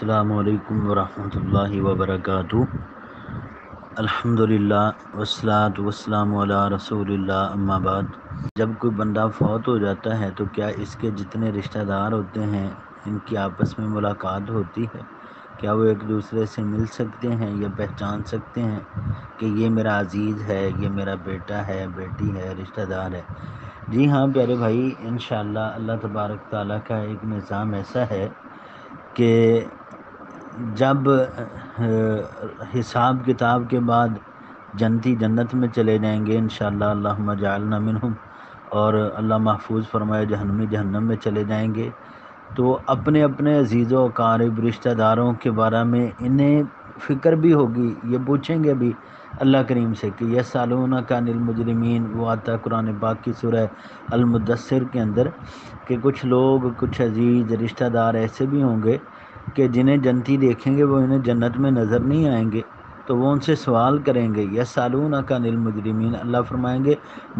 السلام علیکم ورحمۃ اللہ وبرکاتہ۔ الحمدللہ والصلاۃ والسلام علی رسول اللہ، اما بعد۔ جب کوئی بندہ فوت ہو جاتا ہے تو کیا اس کے جتنے رشتہ دار ہوتے ہیں ان کی آپس میں ملاقات ہوتی ہے؟ کیا وہ ایک دوسرے سے مل سکتے ہیں یا پہچان سکتے ہیں کہ یہ میرا عزیز ہے، یہ میرا بیٹا ہے، بیٹی ہے، رشتہ دار ہے؟ جی ہاں پیارے بھائی، انشاءاللہ اللہ تبارک تعالیٰ کا ایک نظام ایسا ہے کہ جب حساب کتاب کے بعد جنتی جنت میں چلے جائیں گے انشاءاللہ، اللہم اجعلنا منہم، اور اللہ محفوظ فرمائے جہنمی جہنم میں چلے جائیں گے، تو اپنے اپنے عزیز و اقارب رشتہ داروں کے بارے میں انہیں فکر بھی ہوگی، یہ پوچھیں گے بھی اللہ کریم سے کہ یسألونک عن المجرمین۔ وہ آتا ہے قرآن پاک کی سورہ المدثر کے اندر کہ کچھ لوگ، کچھ عزیز رشتہ دار ایسے بھی ہوں گے کہ جنہیں جنتی دیکھیں گے وہ انہیں جنت میں نظر نہیں آئیں گے، تو وہ ان سے سوال کریں گے، یسألونک عن المجرمین، اللہ فرمائیں گے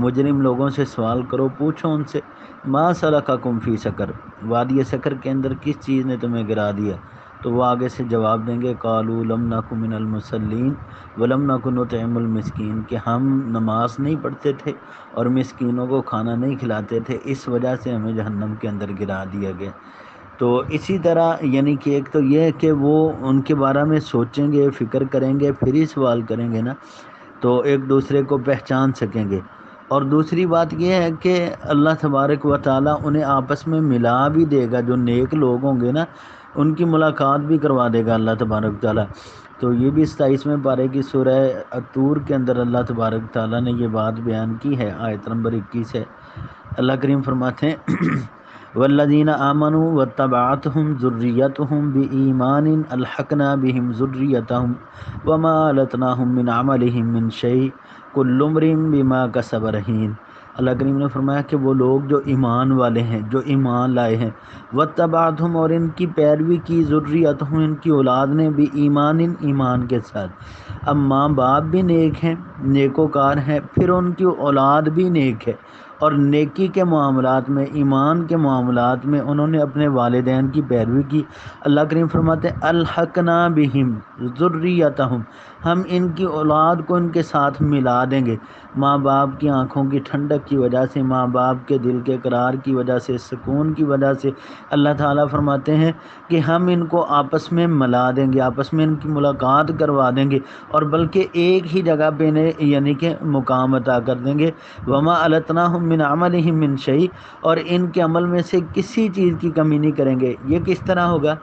مجرم لوگوں سے سوال کرو، پوچھو ان سے، ما سلککم فی سقر، وادی سقر کے اندر کس چیز نے تمہیں گرا دیا؟ تو وہ آگے سے جواب دیں گے قالوا لم نک من المصلین ولم نک نطعم المسکین، کہ ہم نماز نہیں پڑھتے تھے اور مسکینوں کو کھانا نہیں کھلاتے تھے، اس وجہ سے ہمیں جہنم کے اندر گرا دیا گیا۔ تو اسی طرح یعنی کہ ایک تو یہ ہے کہ وہ ان کے بارے میں سوچیں گے، فکر کریں گے، پھر ہی سوال کریں گے نا، تو ایک دوسرے کو پہچان سکیں گے۔ اور دوسری بات یہ ہے کہ اللہ تبارک و تعالیٰ انہیں آپس میں ملا بھی دے گا، جو نیک لوگ ہوں گے نا ان کی ملاقات بھی کروا دے گا اللہ تبارک و تعالیٰ۔ تو یہ بھی 27ویں پارے کی سورہ الطور کے اندر اللہ تبارک و تعالیٰ نے یہ بات بیان کی ہے، آیت نمبر 21 ہے۔ اللہ کریم فرماتے ہیں والذین آمنوا واتبعتهم ذریتهم بإیمان الحقنا بهم ذریتهم وما لتناهم من عملهم من شیء کل امرئ بما کسب رہین۔ اللہ کریم نے فرمایا کہ وہ لوگ جو ایمان والے ہیں، جو ایمان لائے ہیں، واتبعتهم، اور ان کی پیروی کی، ذریتهم، ان کی اولاد نے، بإیمان، ایمان کے ساتھ۔ اب ماں باپ بھی نیک ہیں، نیکوکار ہیں، پھر ان کی اولاد بھی نیک ہے، اور نیکی کے معاملات میں، ایمان کے معاملات میں انہوں نے اپنے والدین کی پیروی کی۔ اللہ کریم فرماتے ہیں الحقنا بہم ذریتہم، ہم ان کی اولاد کو ان کے ساتھ ملا دیں گے۔ ماں باپ کی آنکھوں کی ٹھنڈک کی وجہ سے، ماں باپ کے دل کے قرار کی وجہ سے، سکون کی وجہ سے اللہ تعالیٰ فرماتے ہیں کہ ہم ان کو آپس میں ملا دیں گے، آپس میں ان کی ملاقات کروا دیں گے، اور بلکہ ایک ہی جگہ پہ انہیں یعنی کہ مقام عطا کر دیں گے۔ وما التناہم من عملہم من شیء، اور ان کے عمل میں سے کسی چیز کی کمی نہیں کریں گے۔ یہ کس طرح ہوگا؟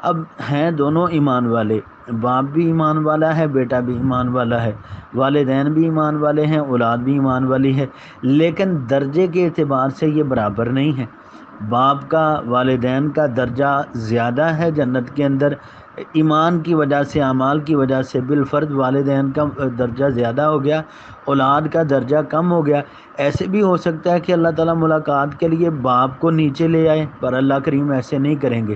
اب ہیں دونوں ایمان والے، باپ بھی ایمان والا ہے، بیٹا بھی ایمان والا ہے، والدین بھی ایمان والے ہیں، اولاد بھی ایمان والی ہے، لیکن درجے کے اعتبار سے یہ برابر نہیں ہے۔ باپ کا، والدین کا درجہ زیادہ ہے جنت کے اندر، ایمان کی وجہ سے، اعمال کی وجہ سے بالفرض والدین کا درجہ زیادہ ہو گیا، اولاد کا درجہ کم ہو گیا۔ ایسے بھی ہو سکتا ہے کہ اللہ تعالیٰ ملاقات کے لیے باپ کو نیچے لے آئے، پر اللہ کریم ایسے نہیں کریں گے۔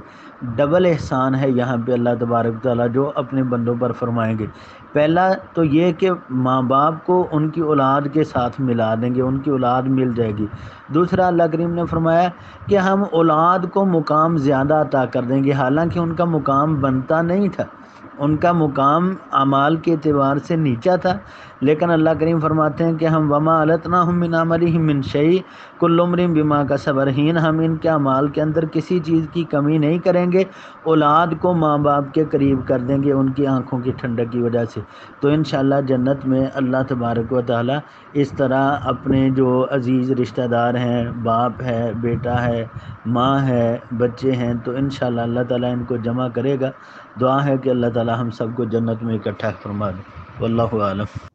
ڈبل احسان ہے یہاں پہ اللہ تبارک تعالیٰ جو اپنے بندوں پر فرمائیں گے۔ پہلا تو یہ کہ ماں باپ کو ان کی اولاد کے ساتھ ملا دیں گے، ان کی اولاد مل جائے گی۔ دوسرا اللہ کریم نے فرمایا کہ ہم اولاد کو مقام زیادہ عطا کر دیں گے، حالانکہ ان کا مقام بنتا نہیں تھا، ان کا مقام اعمال کے اعتبار سے نیچا تھا، لیکن اللہ کریم فرماتے ہیں کہ ہم وما التناہم من عملہم من شیء کل امرئ بما کسب رہین، ہم ان کے اعمال کے اندر کسی چیز کی کمی نہیں کریں گے، اولاد کو ماں باپ کے قریب کر دیں گے ان کی آنکھوں کی ٹھنڈک کی وجہ سے۔ تو انشاءاللہ جنت میں اللہ تبارک و تعالیٰ اس طرح اپنے جو عزیز رشتہ دار ہیں، باپ ہے، بیٹا ہے، ماں ہے، بچے ہیں، تو انشاءاللہ اللہ تعالیٰ ان کو جمع کرے گا۔ دعا ہے کہ اللہ تعالیٰ ہم سب کو جنت میں اکٹھا فرما دے۔ واللہ اعلم۔